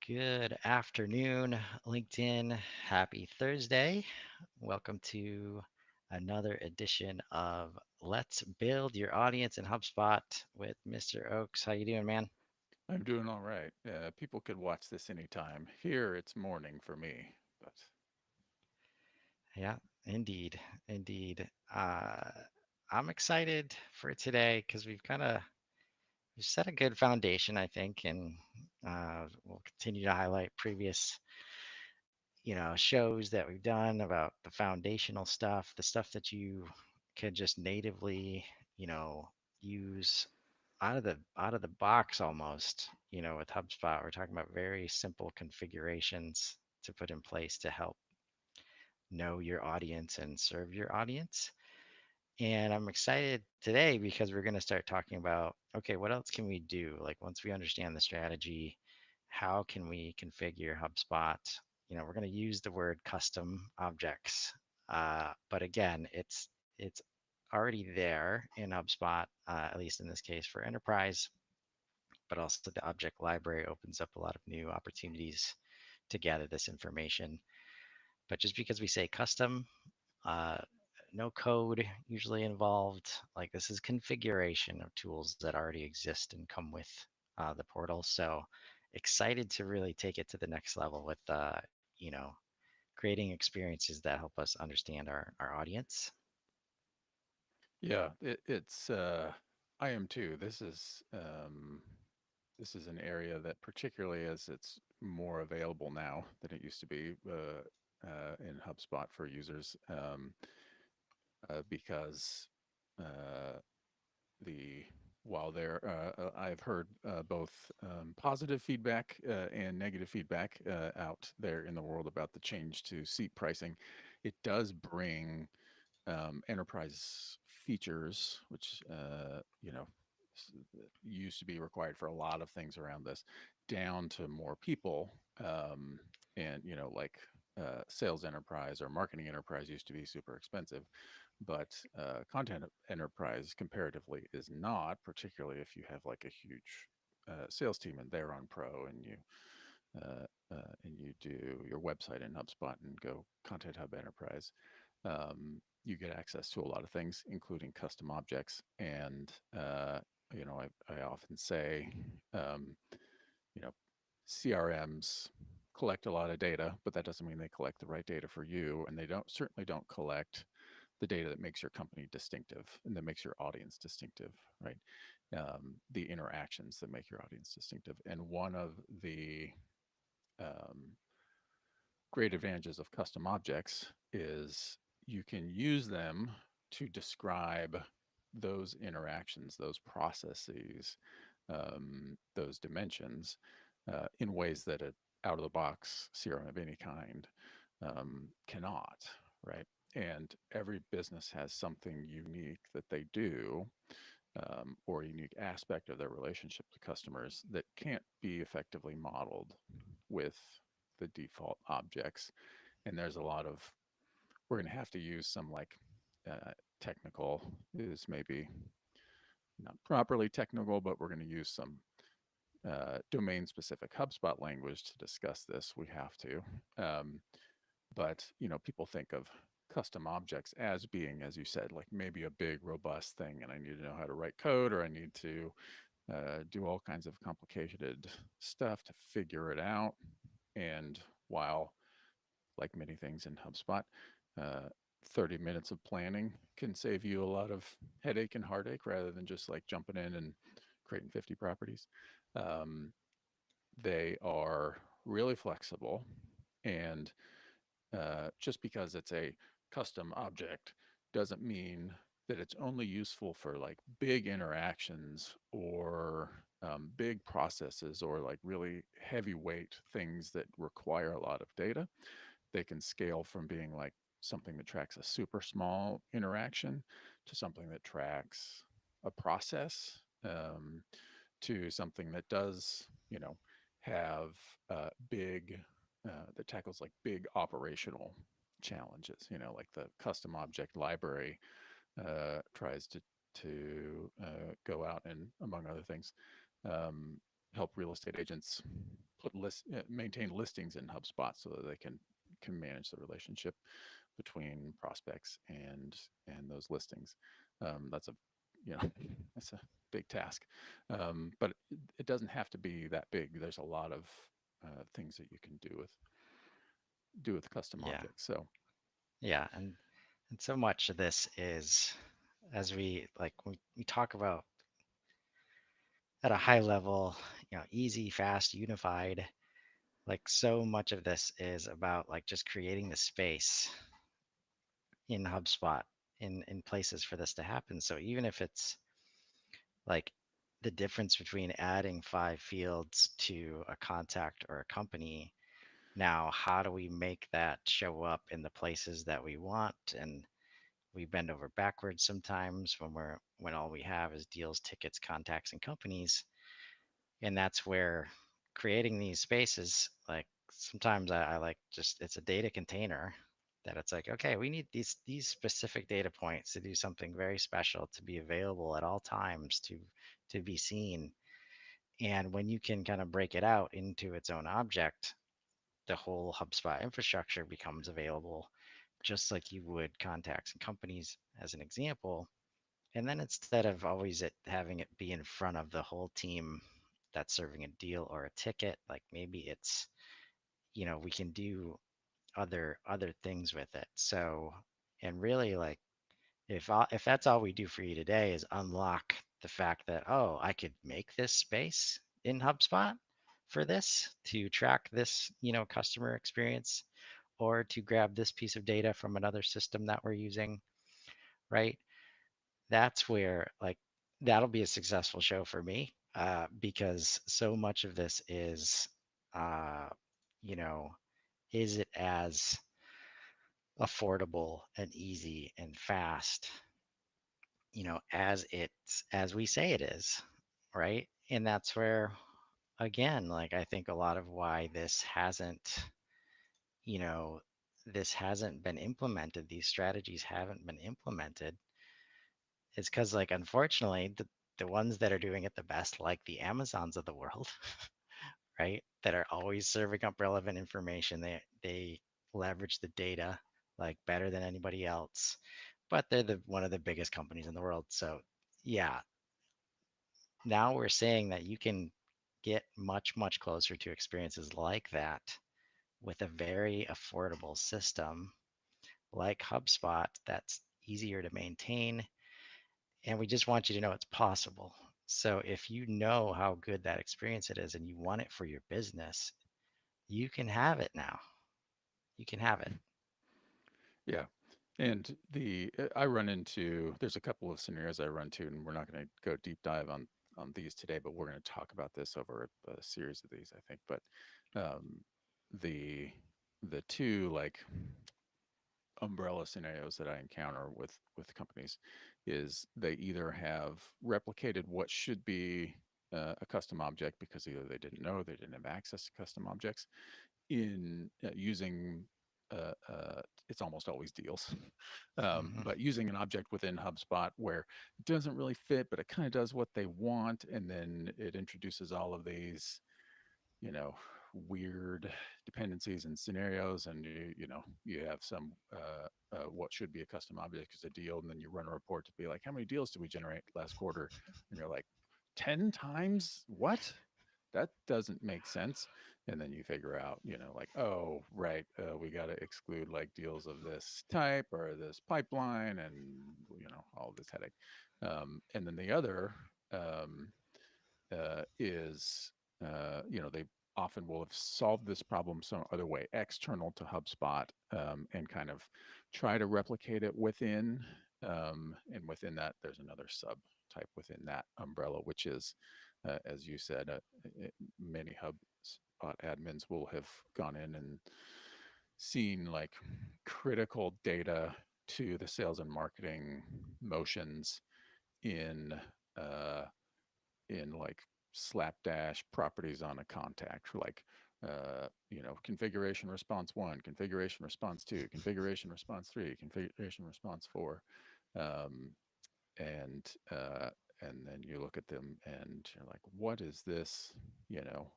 Good afternoon, LinkedIn. Happy Thursday. Welcome to another edition of Let's Build Your Audience in HubSpot with Mr. Oakes. How you doing, man? I'm doing all right. People could watch this anytime. Here it's morning for me, but Yeah, indeed, indeed. I'm excited for today because we've set a good foundation, I think, and we'll continue to highlight previous shows that we've done about the foundational stuff, the stuff that you could just natively, you know, use out of the box almost, with HubSpot. We're talking about very simple configurations to put in place to help know your audience and serve your audience. And I'm excited today because we're going to start talking about, okay, what else can we do? Like once we understand the strategy, how can we configure HubSpot? We're going to use the word custom objects. But again, it's already there in HubSpot, at least in this case for enterprise, but also the object library opens up a lot of new opportunities to gather this information. But just because we say custom, uh, no code usually involved. Like this is configuration of tools that already exist and come with the portal. So excited to really take it to the next level with, creating experiences that help us understand our audience. yeah, it's I am too. This is an area that particularly as it's more available now than it used to be in HubSpot for users, because uh, the while there I've heard both positive feedback and negative feedback out there in the world about the change to seat pricing. It does bring enterprise features, which used to be required for a lot of things around this, down to more people. And like sales enterprise or marketing enterprise used to be super expensive, but content enterprise comparatively is not, particularly if you have like a huge sales team and they're on pro and you do your website in HubSpot and go Content Hub Enterprise. You get access to a lot of things, including custom objects. And I often say, um, you know, CRMs collect a lot of data, but that doesn't mean they collect the right data for you, and they don't certainly don't collect the data that makes your company distinctive and that makes your audience distinctive, right? The interactions that make your audience distinctive. And one of the um, great advantages of custom objects is you can use them to describe those interactions, those processes, those dimensions in ways that an out of the box CRM of any kind cannot, right? And every business has something unique that they do, or a unique aspect of their relationship to customers that can't be effectively modeled with the default objects. And there's a lot of, we're going to have to use some like technical, is maybe not properly technical, but we're going to use some domain specific HubSpot language to discuss this. We have to. Um, but, people think of custom objects as being, as you said, like maybe a big, robust thing, and I need to know how to write code, or I need to do all kinds of complicated stuff to figure it out. And while, like many things in HubSpot, uh, 30 minutes of planning can save you a lot of headache and heartache rather than just like jumping in and creating 50 properties. Um, they are really flexible. And just because it's a custom object doesn't mean that it's only useful for like big interactions or big processes or like really heavyweight things that require a lot of data. They can scale from being like something that tracks a super small interaction to something that tracks a process, to something that does, have big, that tackles like big operational challenges, like the custom object library tries to go out and, among other things, um, help real estate agents maintain listings in HubSpot so that they can manage the relationship between prospects and those listings. That's a you know that's a big task, but it doesn't have to be that big. There's a lot of things that you can do with custom Yeah. objects. So Yeah. And so much of this is, as we talk about at a high level, easy, fast, unified, like so much of this is about like just creating the space in HubSpot in places for this to happen. So even if it's like the difference between adding 5 fields to a contact or a company, now how do we make that show up in the places that we want? And we bend over backwards sometimes when all we have is deals, tickets, contacts, and companies. And that's where creating these spaces, like sometimes I like just it's a data container that it's like, okay, we need these specific data points to do something very special to be available at all times to be seen. And when you can kind of break it out into its own object, the whole HubSpot infrastructure becomes available, just like you would contacts and companies as an example. And then instead of always having it be in front of the whole team that's serving a deal or a ticket, like maybe it's, we can do other things with it. So, and really like if that's all we do for you today is unlock the fact that, oh, I could make this space in HubSpot for this to track this, customer experience, or to grab this piece of data from another system that we're using, right? That's where like that'll be a successful show for me, because so much of this is, uh, you know, is it as affordable and easy and fast, as we say it is, right? And that's where, again, like I think a lot of why you know, this hasn't been implemented, these strategies haven't been implemented, is because, like, unfortunately, the ones that are doing it the best, like the Amazons of the world, right, that are always serving up relevant information, they leverage the data like better than anybody else, but they're the one of the biggest companies in the world. So yeah, now we're saying that you can get much, much closer to experiences like that with a very affordable system like HubSpot that's easier to maintain. And we just want you to know it's possible. So if you know how good that experience it is and you want it for your business, you can have it now. You can have it. yeah, and I run into there's a couple of scenarios I run to, and we're not going to go deep dive on these today, but we're going to talk about this over a series of these, I think. But um, the the two like umbrella scenarios that I encounter with companies is they either have replicated what should be a custom object because either they didn't know they didn't have access to custom objects in using it's almost always deals, Hmm. but using an object within HubSpot where it doesn't really fit, but it kind of does what they want, and then it introduces all of these you know weird dependencies and scenarios, and you have some what should be a custom object as a deal, and then you run a report to be like, how many deals did we generate last quarter? And you're like, 10 times what? That doesn't make sense. And then you figure out, like, oh right, we got to exclude like deals of this type or this pipeline, and all this headache. And then the other um, is they often will have solved this problem some other way external to HubSpot, and kind of try to replicate it within. And within that, there's another subtype within that umbrella, which is, as you said, many HubSpot admins will have gone in and seen like critical data to the sales and marketing motions in uh, like slapdash properties on a contact, like configuration response one, configuration response two, configuration response three, configuration response four, um, and and then you look at them and you're like, what is this,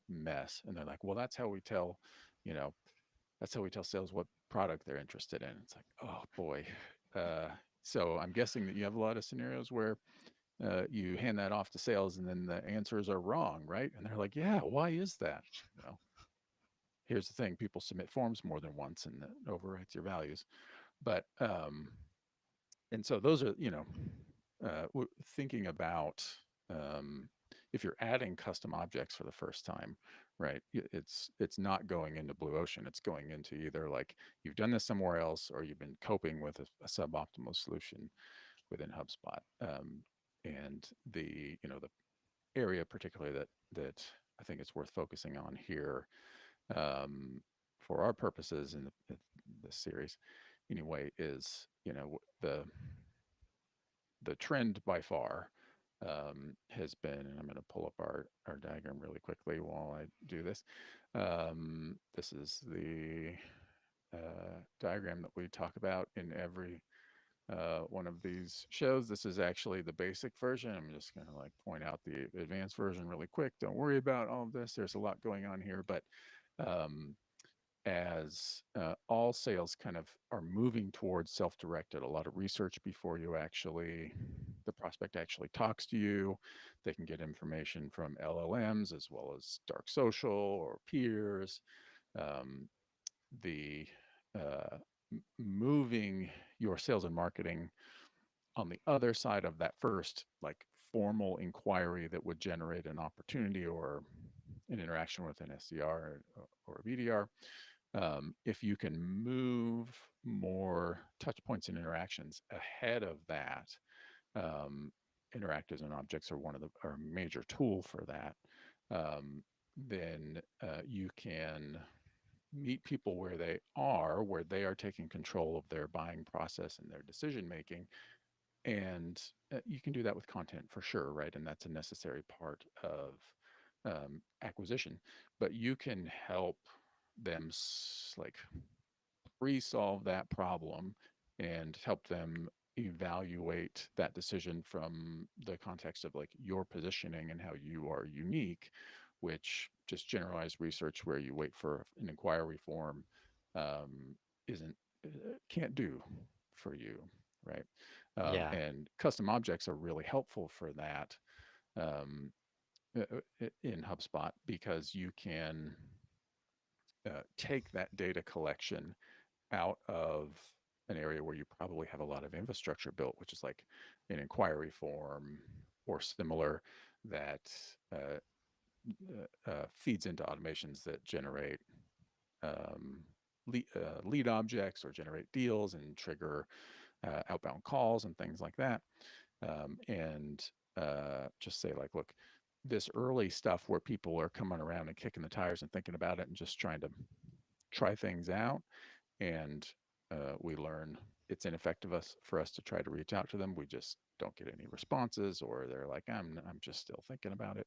mess? And they're like, well, you know, that's how we tell sales what product they're interested in. It's like, oh boy. Uh, so I'm guessing that you have a lot of scenarios where you hand that off to sales and then the answers are wrong, right? And they're like, yeah, why is that? Well, here's the thing: people submit forms more than once, and that overwrites your values. But and so those are, thinking about um, if you're adding custom objects for the first time, right? It's not going into blue ocean. It's going into either like you've done this somewhere else, or you've been coping with a suboptimal solution within HubSpot. And the area particularly that I think it's worth focusing on here, um, for our purposes in this series anyway, is the trend by far has been, and I'm going to pull up our diagram really quickly while I do this. This is the diagram that we talk about in every one of these shows. This is actually the basic version. I'm just going to like point out the advanced version really quick. Don't worry about all of this. There's a lot going on here, but um, as all sales kind of are moving towards self-directed, a lot of research before the prospect actually talks to you. They can get information from LLMs as well as dark social or peers. Um, the moving your sales and marketing on the other side of that first like formal inquiry that would generate an opportunity or an interaction with an SDR or a BDR, if you can move more touch points and interactions ahead of that, um, interactives and objects are are a major tool for that. Then you can meet people where they are taking control of their buying process and their decision making. And you can do that with content for sure, right? And that's a necessary part of acquisition. But you can help them like resolve that problem and help them evaluate that decision from the context of like your positioning and how you are unique, which just generalized research where you wait for an inquiry form isn't can't do for you, right? Yeah. And custom objects are really helpful for that um, in HubSpot because you can take that data collection out of an area where you probably have a lot of infrastructure built, which is like an inquiry form or similar that uh, feeds into automations that generate um, lead objects or generate deals and trigger outbound calls and things like that. And just say like, look, this early stuff where people are coming around and kicking the tires and thinking about it and just trying to try things out, and we learn it's ineffective for us to try to reach out to them. We just don't get any responses, or they're like, I'm just still thinking about it.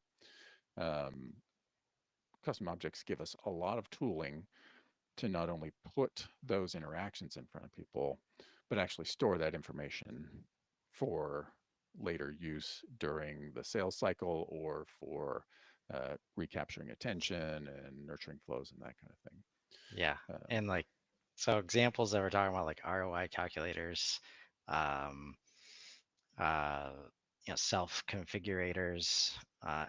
Um, Custom objects give us a lot of tooling to not only put those interactions in front of people, but actually store that information for later use during the sales cycle or for recapturing attention and nurturing flows and that kind of thing. Yeah. Um, And like, so examples that we're talking about, like ROI calculators, um, uh, self configurators,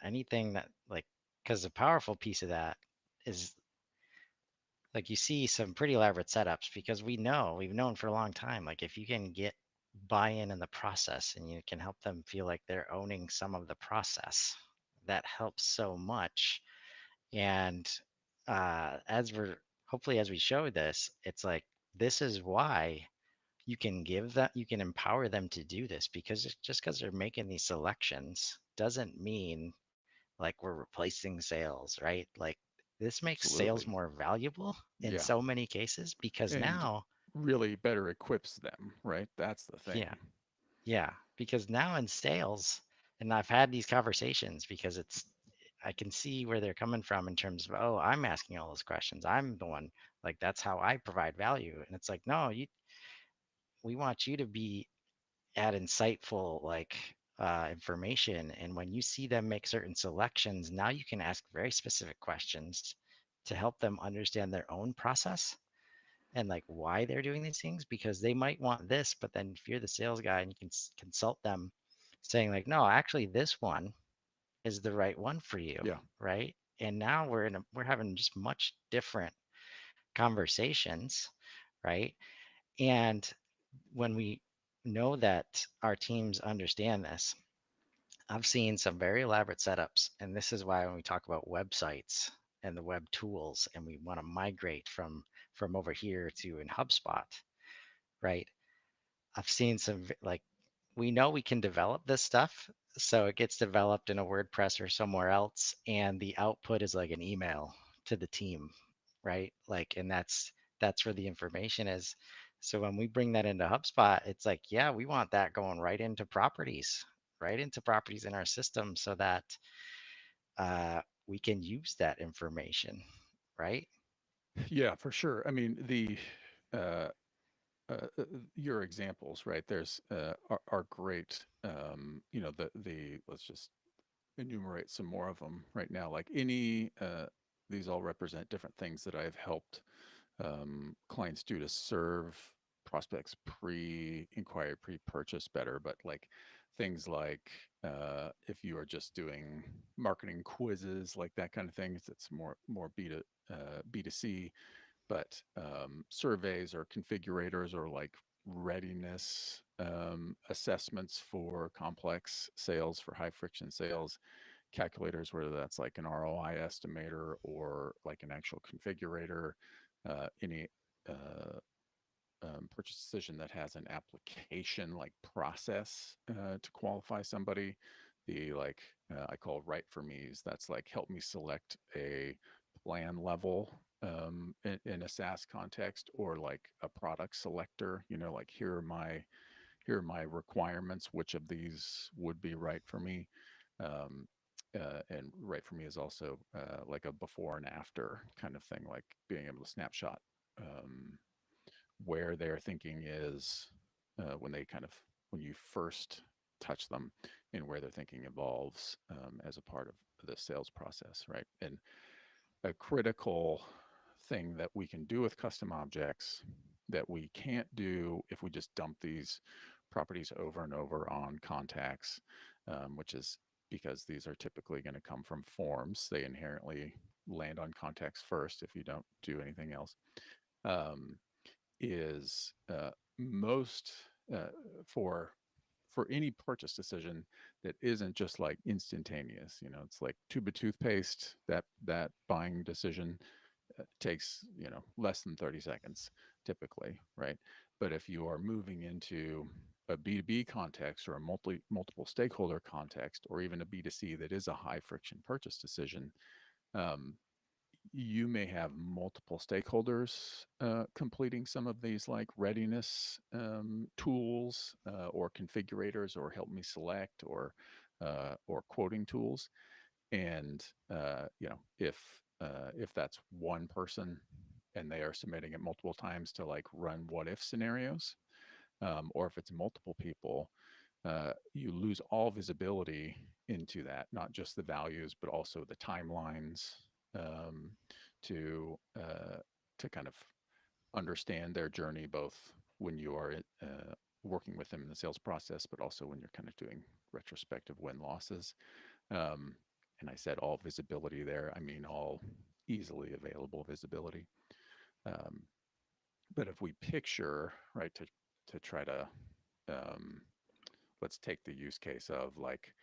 anything that like, because the powerful piece of that is like you see some pretty elaborate setups because we've known for a long time, like if you can get buy-in in the process and you can help them feel like they're owning some of the process, that helps so much. And as we're hopefully as we show this, it's like this is why you can empower them to do this because just because they're making these selections doesn't mean like we're replacing sales, right? Like this makes sales absolutely. more valuable in Yeah. so many cases because And now, really better equips them, right? That's the yeah, thing. yeah, because now in sales, and I've had these conversations because I can see where they're coming from in terms of, oh, I'm asking all those questions. I'm the one, like that's how I provide value. And it's like, no, we want you to be at insightful, like information. And when you see them make certain selections, now you can ask very specific questions to help them understand their own process and like why they're doing these things, because they might want this, but then if you're the sales guy and you can consult them saying like, no, actually this one is the right one for you, Yeah. right? And now we're having just much different conversations, right? And when we know that our teams understand this, I've seen some very elaborate setups, and this is why when we talk about websites and the web tools, and we want to migrate from over here to in HubSpot, right? I've seen some like we know we can develop this stuff, so it gets developed in a WordPress or somewhere else, and the output is like an email to the team, right? Like, and that's where the information is. So when we bring that into HubSpot, it's like, yeah, we want that going right into properties in our system, so that we can use that information, right? Yeah, for sure. I mean, the uh, your examples, right? There's are great. Let's just enumerate some more of them right now. Like these all represent different things that I've helped clients do to serve prospects pre-inquiry, pre-purchase better. But like things like if you are just doing marketing quizzes, like that kind of thing, it's more B2C, but surveys or configurators or like readiness assessments for complex sales, for high friction sales, calculators, whether that's like an ROI estimator or like an actual configurator, any uh, purchase decision that has an application like process to qualify somebody. The like I call right for me's. That's like help me select a plan level in a SaaS context, or like a product selector. Like here are my requirements. Which of these would be right for me? Um, and right for me is also like a before and after kind of thing, like being able to snapshot um, where their thinking is when they kind of when you first touch them, and where their thinking evolves as a part of the sales process, right? And a critical thing that we can do with custom objects that we can't do if we just dump these properties over and over on contacts, which is because these are typically going to come from forms. They inherently land on contacts first if you don't do anything else. Um, is most uh, for for any purchase decision that isn't just like instantaneous. It's like tube of toothpaste. That buying decision takes less than 30 seconds typically, right? But if you are moving into a B2B context, or a multiple stakeholder context, or even a B2C that is a high friction purchase decision, um, you may have multiple stakeholders completing some of these like readiness tools, or configurators, or help me select, or quoting tools. And if that's one person and they are submitting it multiple times to like run what if scenarios, or if it's multiple people, you lose all visibility into that, not just the values, but also the timelines, um, to to kind of understand their journey, both when you are working with them in the sales process, but also when you're kind of doing retrospective win losses. Um, and I said all visibility there. I mean all easily available visibility. Um, but if we picture, right, to try to um, let's take the use case of like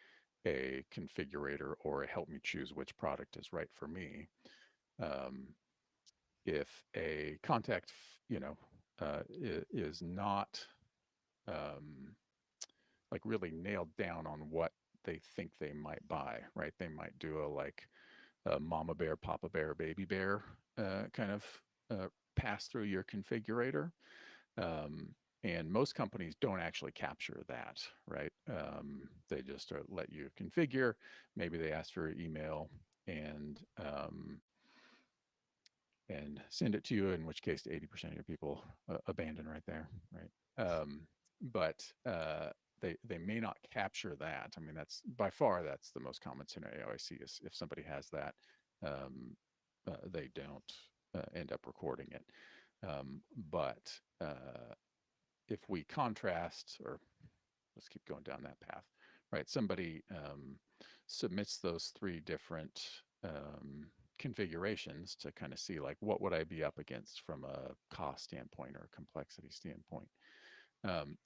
a configurator or a help me choose which product is right for me. Um, if a contact, is not um, like really nailed down on what they think they might buy, right? They might do a like a mama bear, papa bear, baby bear kind of pass through your configurator. Um, and most companies don't actually capture that, right? They just let you configure. Maybe they ask for your email and send it to you, in which case 80% of your people abandon right there, right? But they may not capture that. I mean, that's by far that's the most common scenario I see is if somebody has that, um, they don't end up recording it. But if we contrast, or let's keep going down that path, right? Somebody submits those three different configurations to kind of see like what would I be up against from a cost standpoint or a complexity standpoint.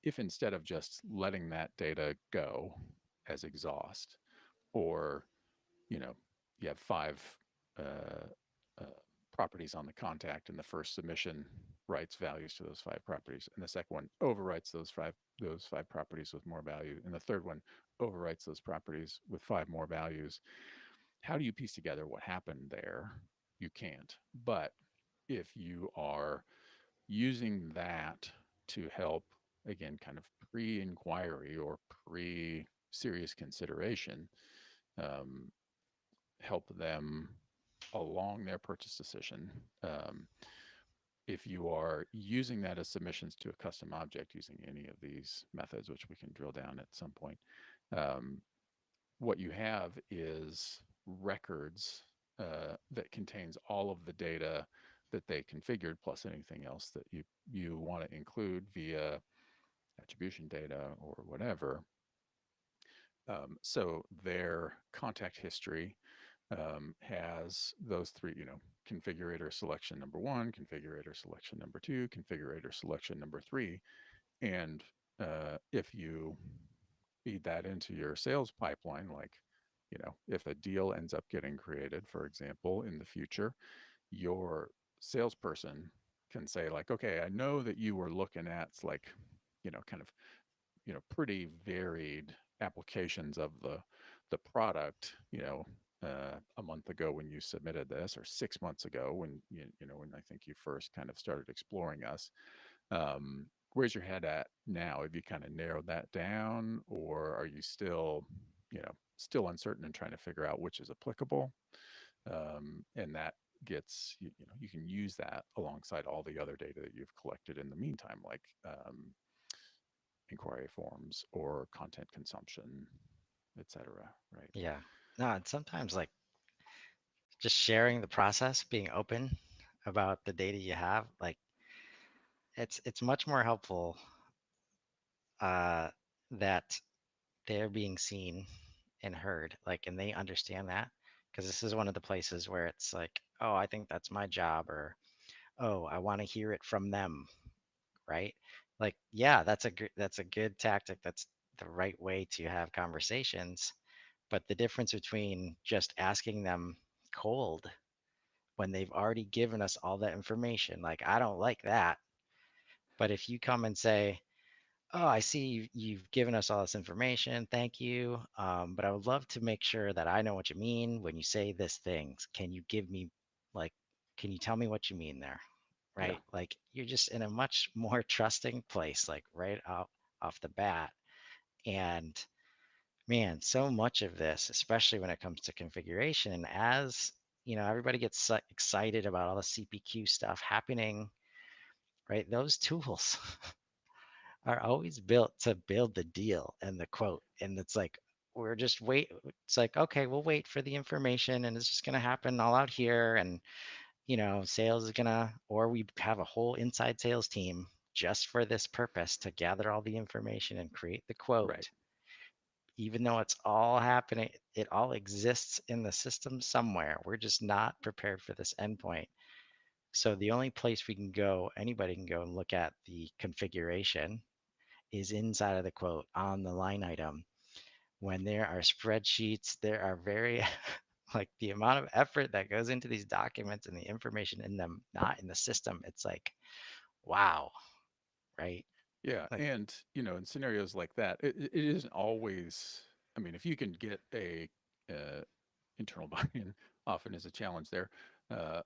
If instead of just letting that data go as exhaust, or you know, you have five uh, uh, properties on the contact, and the first submission writes values to those five properties, and the second one overwrites those five properties with more value, and the third one overwrites those properties with five more values. How do you piece together what happened there? You can't. But if you are using that to help, again, kind of pre-inquiry or pre-serious consideration, um, help them along their purchase decision. If you are using that as submissions to a custom object using any of these methods, which we can drill down at some point, um, what you have is records that contains all of the data that they configured plus anything else that you want to include via attribution data or whatever. So their contact history has those three, configurator selection number one, configurator selection number two, configurator selection number three. And if you feed that into your sales pipeline, like, if a deal ends up getting created, for example, in the future, your salesperson can say, like, okay, I know that you were looking at like, kind of, pretty varied applications of the product, a month ago when you submitted this, or 6 months ago when when I think you first kind of started exploring us. Where's your head at now? Have you kind of narrowed that down, or are you still uncertain and trying to figure out which is applicable? And that gets you can use that alongside all the other data that you've collected in the meantime, like inquiry forms or content consumption, etc. Right? Yeah. No, and sometimes like just sharing the process, being open about the data you have, like it's much more helpful uh, that they're being seen and heard, like, and they understand that because this is one of the places where it's like, oh, I think that's my job, or oh, I want to hear it from them, right? Like, yeah, that's a good tactic. That's the right way to have conversations. But the difference between just asking them cold when they've already given us all that information, like, I don't like that. But if you come and say, oh, I see you've given us all this information. Thank you. But I would love to make sure that I know what you mean when you say this thing. Can you give me, like, can you tell me what you mean there? Yeah. Right? Like, you're just in a much more trusting place, like right off the bat. And man, so much of this, especially when it comes to configuration, as everybody gets excited about all the CPQ stuff happening, right? Those tools are always built to build the deal and the quote. And it's like, we're just wait. It's like, okay, we'll wait for the information and it's just going to happen all out here. And, sales is going to, or we have a whole inside sales team just for this purpose to gather all the information and create the Right. quote. Even though it's all happening, it all exists in the system somewhere. We're just not prepared for this endpoint. So the only place we can go, anybody can go and look at the configuration is inside of the quote on the line item. When there are spreadsheets, there are very like the amount of effort that goes into these documents and the information in them, not in the system. It's like, wow, right? Yeah. Like, And, in scenarios like that, it isn't always, I mean, if you can get a uh, internal buy-in, often is a challenge there, uh,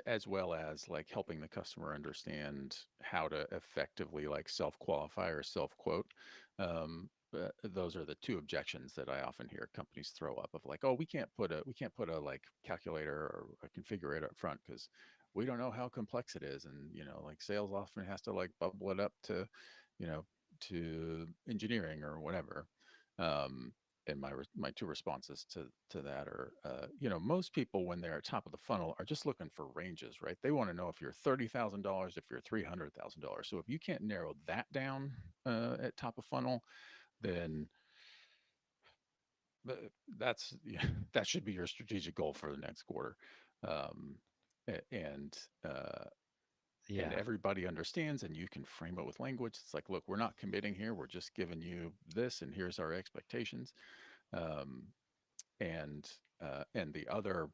as well as like helping the customer understand how to effectively like self-qualify or self-quote. Those are the two objections that I often hear companies throw up of like, oh, we can't put a like calculator or a configurator up front because we don't know how complex it is, and like sales often has to like bubble it up to, you know to engineering or whatever. Um, and my two responses to that are, most people when they're at top of the funnel are just looking for ranges, right? They want to know if you're $30,000, if you're $300,000. So if you can't narrow that down at top of funnel, then that's that should be your strategic goal for the next quarter. Um, and and Yeah. everybody understands, and you can frame it with language. It's like, look, we're not committing here, we're just giving you this, and here's our expectations. um, and the other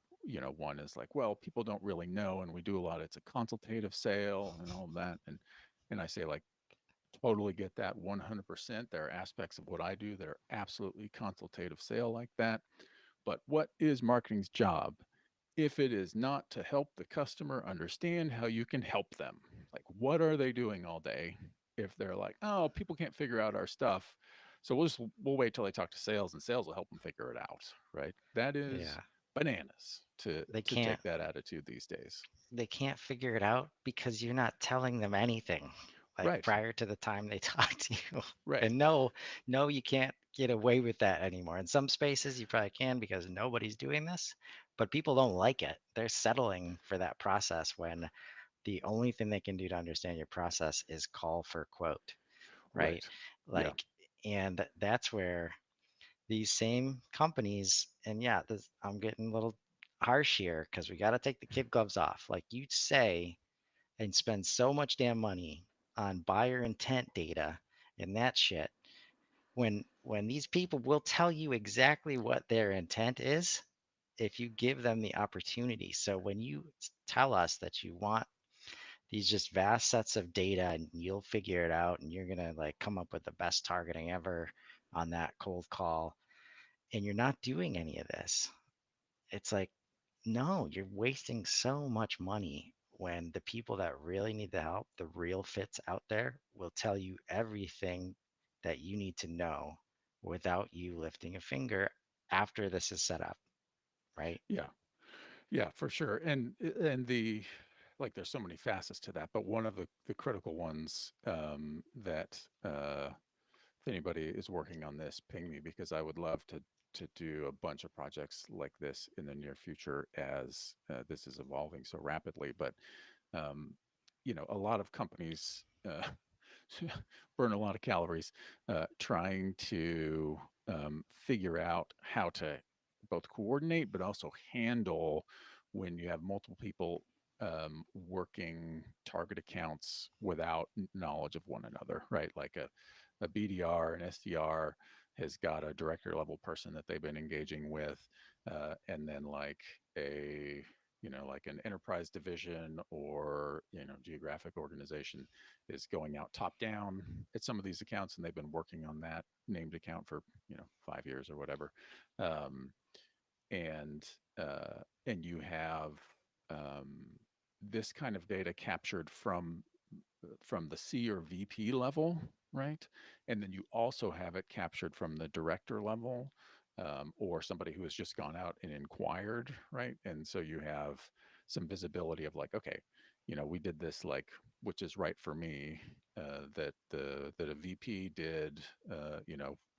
one is like, well, people don't really know, and we do a lot, it's a consultative sale and all of that. And I say, like, totally get that 100%. There are aspects of what I do that are absolutely consultative sale like that. But what is marketing's job if it is not to help the customer understand how you can help them? Like, what are they doing all day if they're like, oh, people can't figure out our stuff, so we'll wait till they talk to sales, and sales will help them figure it out, right? That is Yeah. bananas to They take can't that attitude these days. they can't figure it out because you're not telling them anything like Right, prior to the time they talk to you. right, And no, no, you can't get away with that anymore. In some spaces you probably can because nobody's doing this, but people don't like it. They're settling for that process when the only thing they can do to understand your process is call for a quote, right? right. Yeah, Like, and that's where these same companies, and yeah, this, I'm getting a little harsh here because we got to take the kid gloves off. Like you say, and spend so much damn money on buyer intent data and that shit when these people will tell you exactly what their intent is if you give them the opportunity. So when you tell us that you want these just vast sets of data and you'll figure it out and you're going to like come up with the best targeting ever on that cold call and you're not doing any of this, it's like, no, you're wasting so much money when the people that really need the help, the real fits out there, will tell you everything that you need to know without you lifting a finger after this is set up, right? yeah. Yeah, for sure. And the like, there's so many facets to that, but one of the critical ones, that if anybody is working on this, ping me, because I would love to do a bunch of projects like this in the near future as this is evolving so rapidly. But um, a lot of companies burn a lot of calories trying to figure out how to both coordinate but also handle when you have multiple people working target accounts without knowledge of one another, right? Like a BDR, an SDR has got a director level person that they've been engaging with, and then like a like an enterprise division or geographic organization is going out top down at some of these accounts, and they've been working on that named account for 5 years or whatever. um, and and you have um, this kind of data captured from the C or VP level, right? And then you also have it captured from the director level, or somebody who has just gone out and inquired, right? And so you have some visibility of like, okay, we did this, like, which is right for me, that a VP did,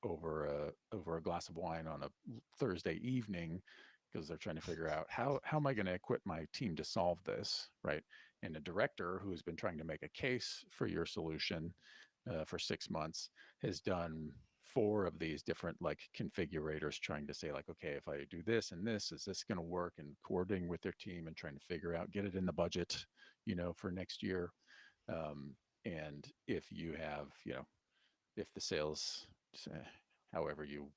over a glass of wine on a Thursday evening, because they're trying to figure out how am I going to equip my team to solve this, right? And a director who has been trying to make a case for your solution for 6 months has done four of these different like configurators, trying to say like, okay, if I do this and this, is this going to work? And coordinating with their team and trying to figure out, get it in the budget, for next year. And if you have, if the sales, uh, however you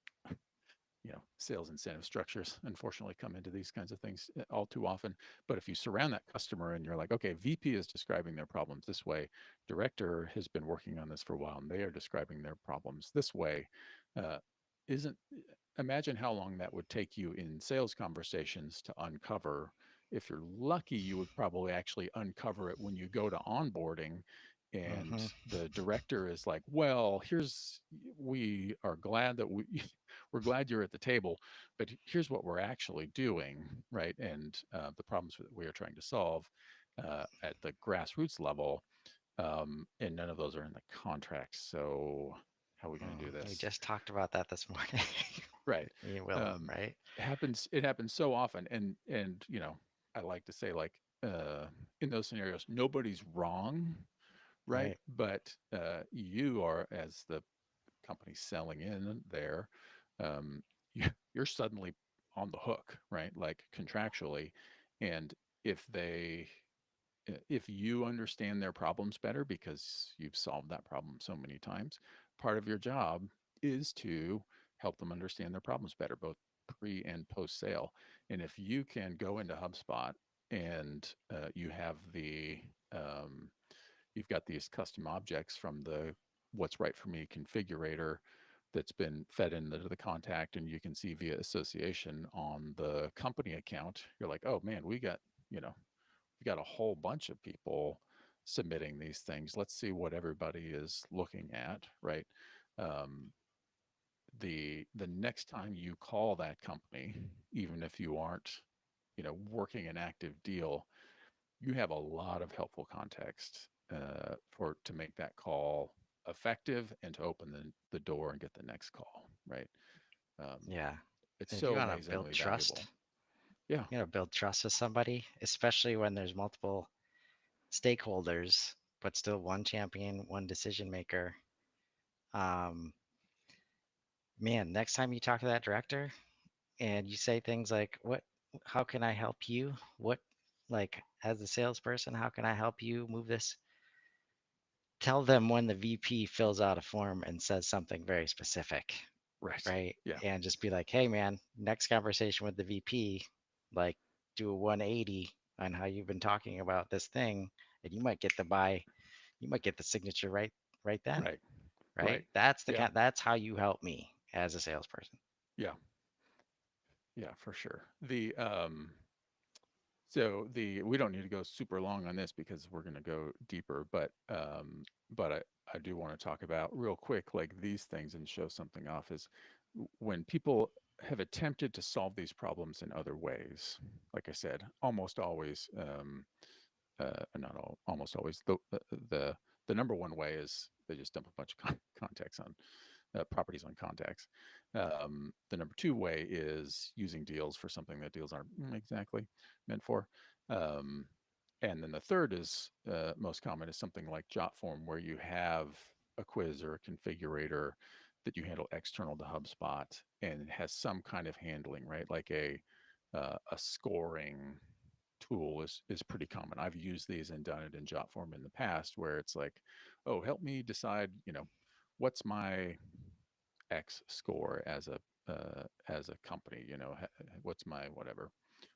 sales incentive structures unfortunately come into these kinds of things all too often. But if you surround that customer and you're like, okay, VP is describing their problems this way, director has been working on this for a while and they are describing their problems this way, uh, isn't imagine how long that would take you in sales conversations to uncover. If you're lucky, you would probably actually uncover it when you go to onboarding, and Mm-hmm. the director is like, well, we are glad that we're glad you're at the table, but here's what we're actually doing, right? And the problems that we are trying to solve at the grassroots level. and none of those are in the contract. So how are we going to do We this? just talked about that this morning. Right. Me and Willem, Um, right? it happens so often. And, you know, I like to say like, in those scenarios, nobody's wrong, right? Right. But you are, as the company selling in there, um, you're suddenly on the hook, right? Like contractually. And if they, if you understand their problems better because you've solved that problem so many times, part of your job is to help them understand their problems better, both pre and post sale. And if you can go into HubSpot and you have um, you've got these custom objects from the What's Right for Me configurator that's been fed into the contact, and you can see via association on the company account, you're like, oh man, you know, we got a whole bunch of people submitting these things. Let's see what everybody is looking at, right? Um, the next time you call that company, even if you aren't, you know, working an active deal, you have a lot of helpful context for to make that call effective and to open the door and get the next call, right? Um, Yeah. it's And if you so want to build amazingly trust, valuable. Yeah, you got to build trust with somebody, especially when there's multiple stakeholders, but still one champion, one decision maker. Um, Man, next time you talk to that director and you say things like, "What, how can I help you? What, like, as a salesperson, how can I help you move this?" Tell them when the VP fills out a form and says something very specific, right. right? Yeah, And just be like, "Hey, man, next conversation with the VP, like, do a 180 on how you've been talking about this thing, and you might get the signature right then, right, right? right. Yeah, That's how you help me as a salesperson." yeah, yeah, for sure. So the we don't need to go super long on this because we're going to go deeper, but I do want to talk about real quick like these things and show something off is when people have attempted to solve these problems in other ways. Like I said, almost always, not all, almost always, the the number one way is they just dump a bunch of contacts on properties on contacts. The number two way is using deals for something that deals aren't exactly meant for. Um, and then the third is most common is something like Jotform, where you have a quiz or a configurator that you handle external to HubSpot, and it has some kind of handling, right? Like a scoring tool is pretty common. I've used these and done it in Jotform in the past, where it's like, oh, help me decide, you know, what's my X score as a company. You know, what's my whatever,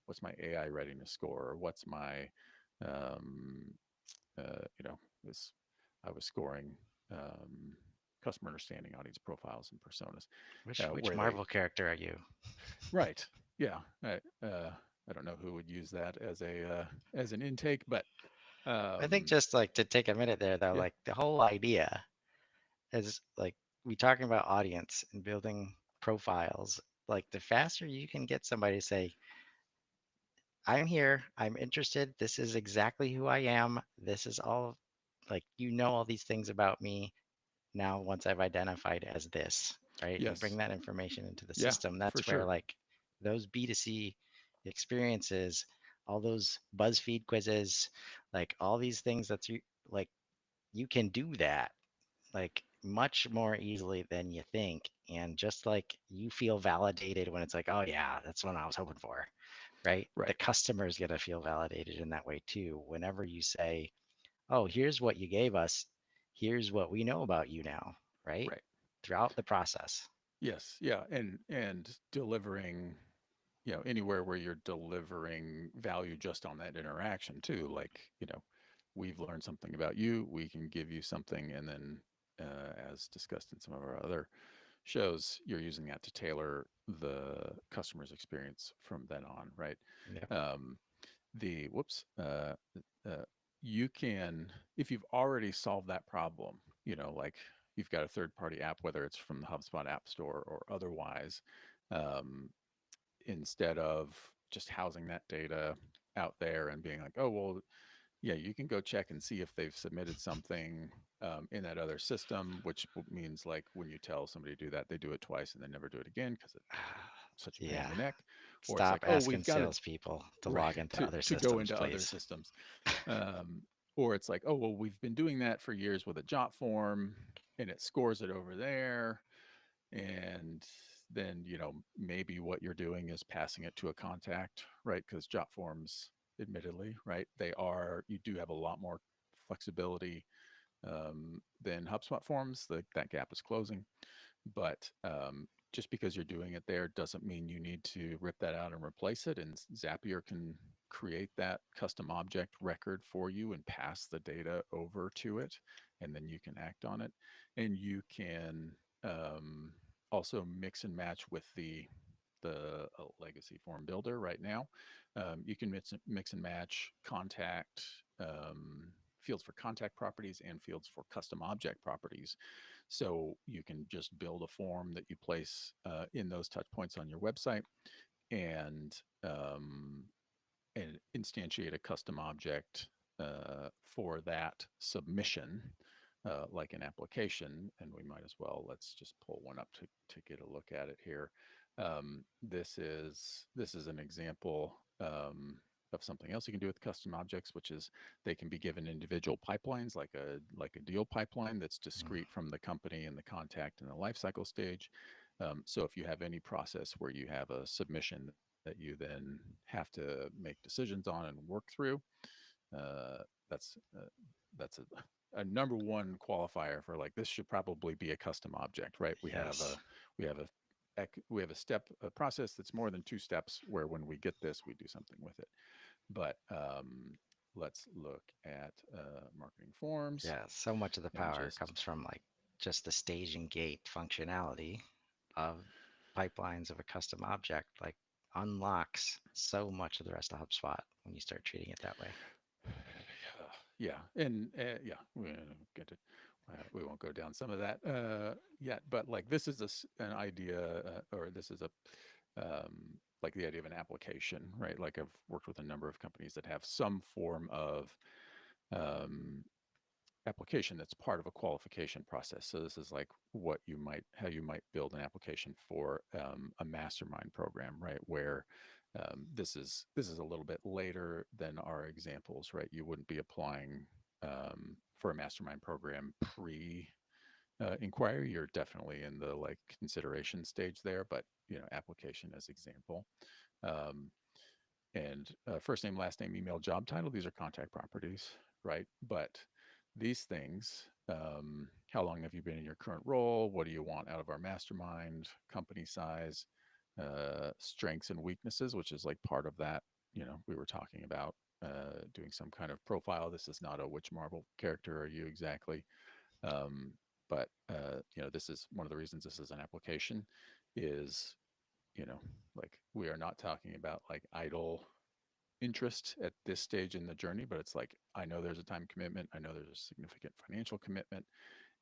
what's my AI readiness score, or what's my um, you know, this I was scoring customer understanding, audience profiles, and personas, Which where they Marvel character are you? right, yeah. I don't know who would use that as an intake, but I think um, just like to take a minute there though, yeah, like the whole idea is like we talking about audience and building profiles. Like the faster you can get somebody to say, "I'm here, I'm interested, this is exactly who I am, this is all like all these things about me now once I've identified as this," right? And bring yes, that information into the yeah, system. for That's where sure, like those B2C experiences, all those BuzzFeed quizzes, like all these things like you can do that like much more easily than you think. And just like you feel validated when it's like, "Oh yeah, that's what I was hoping for," right? The right, customer is going to feel validated in that way too. Whenever you say, "Oh, here's what you gave us, here's what we know about you now," right? right. Throughout the process. Yes, yeah, and delivering, you know, anywhere where you're delivering value just on that interaction too. Like, you know, we've learned something about you, we can give you something, and then as discussed in some of our other shows, you're using that to tailor the customer's experience from then on, right? Yep. Um, the whoops, uh, you can, if you've already solved that problem, you know, like you've got a third party app, whether it's from the HubSpot App Store or otherwise, um, instead of just housing that data out there and being like, oh, well, yeah, you can go check and see if they've submitted something in that other system, which means like when you tell somebody to do that, they do it twice and then never do it again because it's such a pain in Yeah. the neck. Or it's Stop like, oh, asking we've got to salespeople to right log into other to go systems, into other please. systems. Um, or it's like, oh, well, we've been doing that for years with a jot form and it scores it over there. And then, maybe what you're doing is passing it to a contact, right? Because jot forms, admittedly, right, you do have a lot more flexibility than HubSpot forms. That gap is closing. But just because you're doing it there doesn't mean you need to rip that out and replace it. And Zapier can create that custom object record for you and pass the data over to it, and then you can act on it. And you can um, also mix and match with the legacy form builder right now. You can mix and match contact fields for contact properties and fields for custom object properties. So you can just build a form that you place in those touch points on your website and um, and instantiate a custom object for that submission, like an application. And we might as well let's just pull one up to get a look at it here. This is an example of something else you can do with custom objects, which is they can be given individual pipelines, like a deal pipeline that's Mm. discrete from the company and the contact and the lifecycle stage. So if you have any process where you have a submission that you then have to make decisions on and work through, uh, that's a number one qualifier for like this should probably be a custom object, right? Yes. We have we have a step a process that's more than two steps where when we get this we do something with it. But let's look at marketing forms Yeah. So much of the and power just comes from like just the staging gate functionality of pipelines of a custom object, like unlocks so much of the rest of HubSpot when you start treating it that way. yeah, and yeah, we get it. We won't go down some of that yet, but like this is an idea, or this is a like the idea of an application, right? Like I've worked with a number of companies that have some form of um, application that's part of a qualification process. So this is like how you might build an application for a mastermind program, right? Where this is a little bit later than our examples, right? You wouldn't be applying for a mastermind program pre inquiry. You're definitely in the like consideration stage there, but application as example. Um, and first name, last name, email, job title. These are contact properties, right? But these things, how long have you been in your current role? What do you want out of our mastermind? Company size, strengths and weaknesses, which is like part of that. We were talking about doing some kind of profile. This is not a which Marvel character are you exactly, um, but this is one of the reasons this is an application. Is you know, like we are not talking about like idle interest at this stage in the journey, but it's like, I know there's a time commitment. I know there's a significant financial commitment,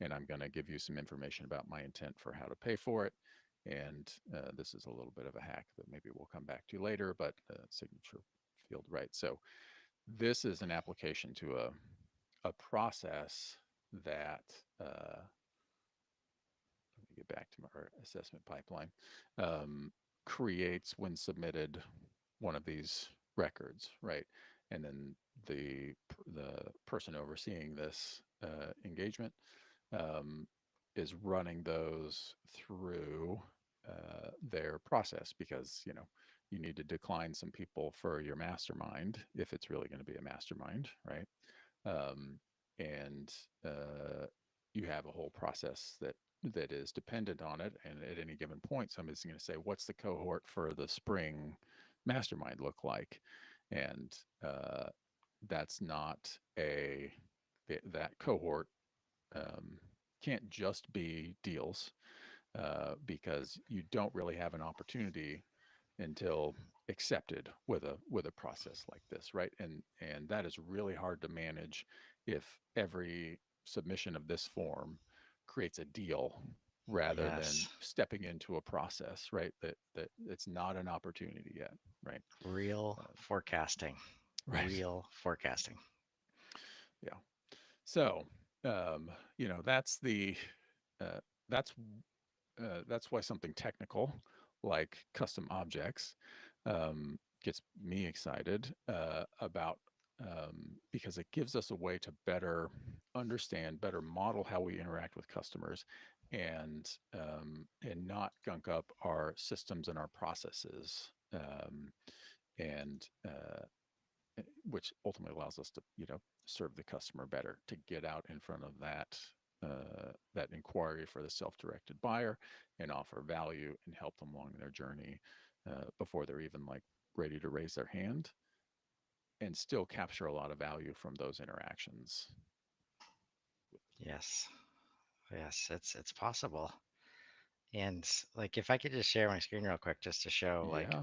and I'm going to give you some information about my intent for how to pay for it. And this is a little bit of a hack that maybe we'll come back to later, but signature field, right? So this is an application to a process that let me get back to our assessment pipeline, um, creates when submitted one of these records, right? And then the person overseeing this engagement um, is running those through their process because you need to decline some people for your mastermind if it's really going to be a mastermind, right? um, and you have a whole process that is dependent on it. And at any given point, somebody's going to say, "What's the cohort for the spring mastermind look like?" And that's not that cohort um, can't just be deals because you don't really have an opportunity until accepted with a process like this, right? And that is really hard to manage if every submission of this form creates a deal rather than Yes. stepping into a process, right? That it's not an opportunity yet, right? Real Uh, forecasting. right. Real forecasting. Yeah. So, you know, uh, that's that's why something technical like custom objects gets me excited about because it gives us a way to better understand, better model how we interact with customers, and not gunk up our systems and our processes, and which ultimately allows us to, you know, serve the customer better, to get out in front of that inquiry for the self-directed buyer and offer value and help them along their journey before they're even like ready to raise their hand, and still capture a lot of value from those interactions. Yes, yes, it's possible. And like, if I could just share my screen real quick, just to show like Yeah,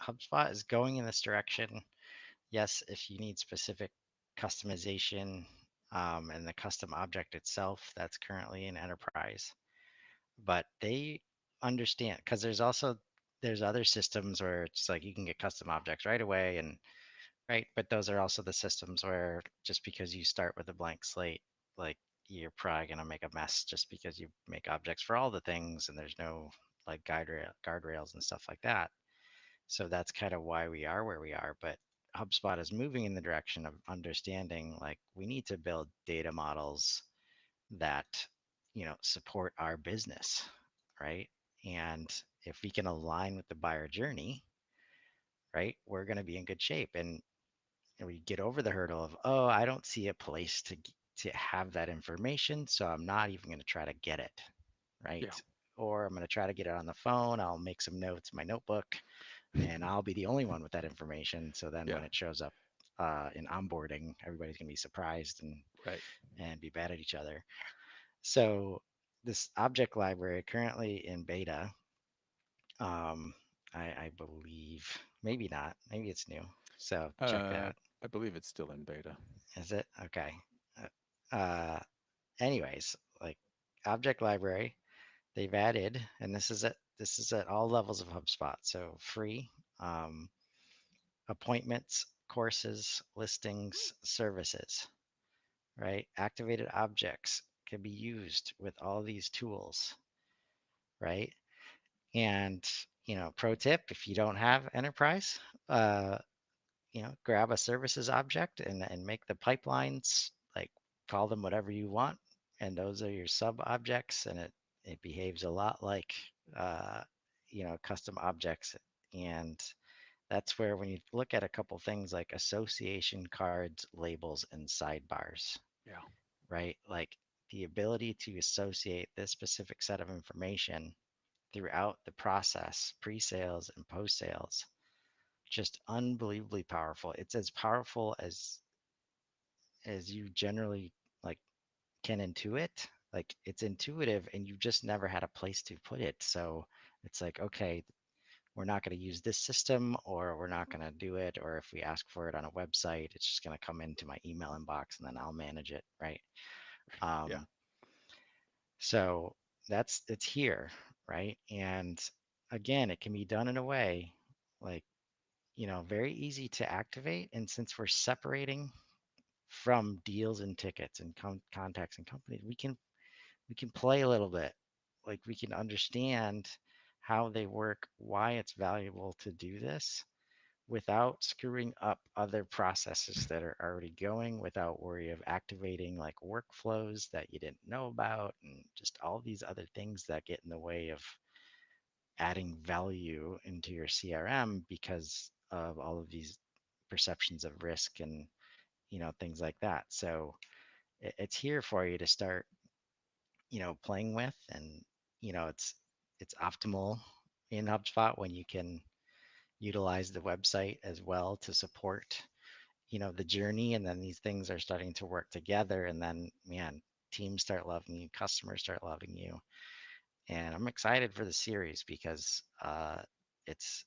HubSpot is going in this direction. Yes, if you need specific customization, and the custom object itself, that's currently in enterprise, but they understand, because there's other systems where it's like you can get custom objects right away, and right, but those are also the systems where just because you start with a blank slate, like, you're probably going to make a mess just because you make objects for all the things and there's no like guardrails and stuff like that. So that's kind of why we are where we are. But HubSpot is moving in the direction of understanding, like, we need to build data models that, support our business, right? And if we can align with the buyer journey, right, we're going to be in good shape. And we get over the hurdle of, oh, I don't see a place to have that information, so I'm not even going to try to get it, right? yeah, Or I'm going to try to get it on the phone. I'll make some notes in my notebook, and I'll be the only one with that information. So then yeah, when it shows up in onboarding, everybody's going to be surprised right. and be bad at each other. So this object library currently in beta, um, I believe, maybe not, maybe it's new. So check Uh, that. I believe it's still in beta. Is it? Okay. Uh, anyways, like, object library, they've added, and this is at all levels of HubSpot. So free, um, appointments, courses, listings, services, right? Activated objects can be used with all these tools, right? And, pro tip, if you don't have enterprise, uh, grab a services object and make the pipelines, like, call them whatever you want. And those are your sub objects. And it behaves a lot like, uh, custom objects. And that's where, when you look at a couple things like association cards, labels, and sidebars, Yeah, right? Like, the ability to associate this specific set of information throughout the process, pre-sales and post-sales, just unbelievably powerful. It's as powerful as you generally, like, can intuit. Like, it's intuitive and you just never had a place to put it. So it's like, okay, we're not going to use this system, or we're not going to do it, or if we ask for it on a website, it's just going to come into my email inbox and then I'll manage it, right? yeah, um, so it's here, right? And again, it can be done in a way, like, very easy to activate. And since we're separating from deals and tickets and contacts and companies, we can play a little bit. Like, we can understand how they work, why it's valuable to do this without screwing up other processes that are already going, without worry of activating like workflows that you didn't know about, and just all these other things that get in the way of adding value into your CRM because of all of these perceptions of risk and, things like that. So it's here for you to start, playing with. And, it's optimal in HubSpot when you can utilize the website as well to support, the journey. And then these things are starting to work together, and then, man, teams start loving you, customers start loving you. And I'm excited for the series because it's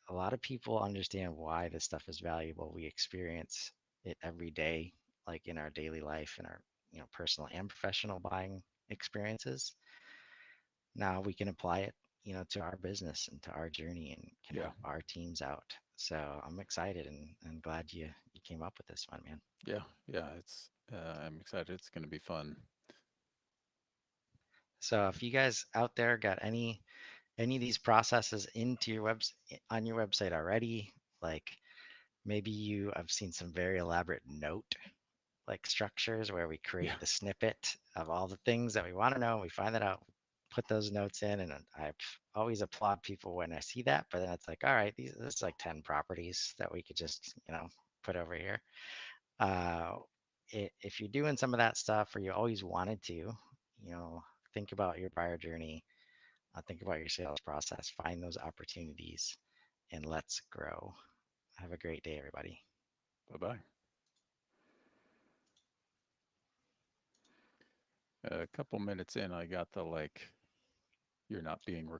a lot of people understand why this stuff is valuable. We experience it every day, like in our daily life, in our, personal and professional buying experiences. Now we can apply it, to our business and to our journey, and can yeah. help our teams out. So I'm excited and glad you came up with this one, man. Yeah, yeah, it's I'm excited. It's going to be fun. So if you guys out there got any of these processes into your on your website already, like maybe I've seen some very elaborate note like structures where we create Yeah, the snippet of all the things that we want to know. We find that out, put those notes in, and I always applaud people when I see that. But then it's like, all right, this is like 10 properties that we could just put over here. Uh, if you're doing some of that stuff, or you always wanted to, think about your buyer journey, think about your sales process, find those opportunities, and let's grow. Have a great day, everybody. bye bye. A couple minutes in, I got the like, you're not being recorded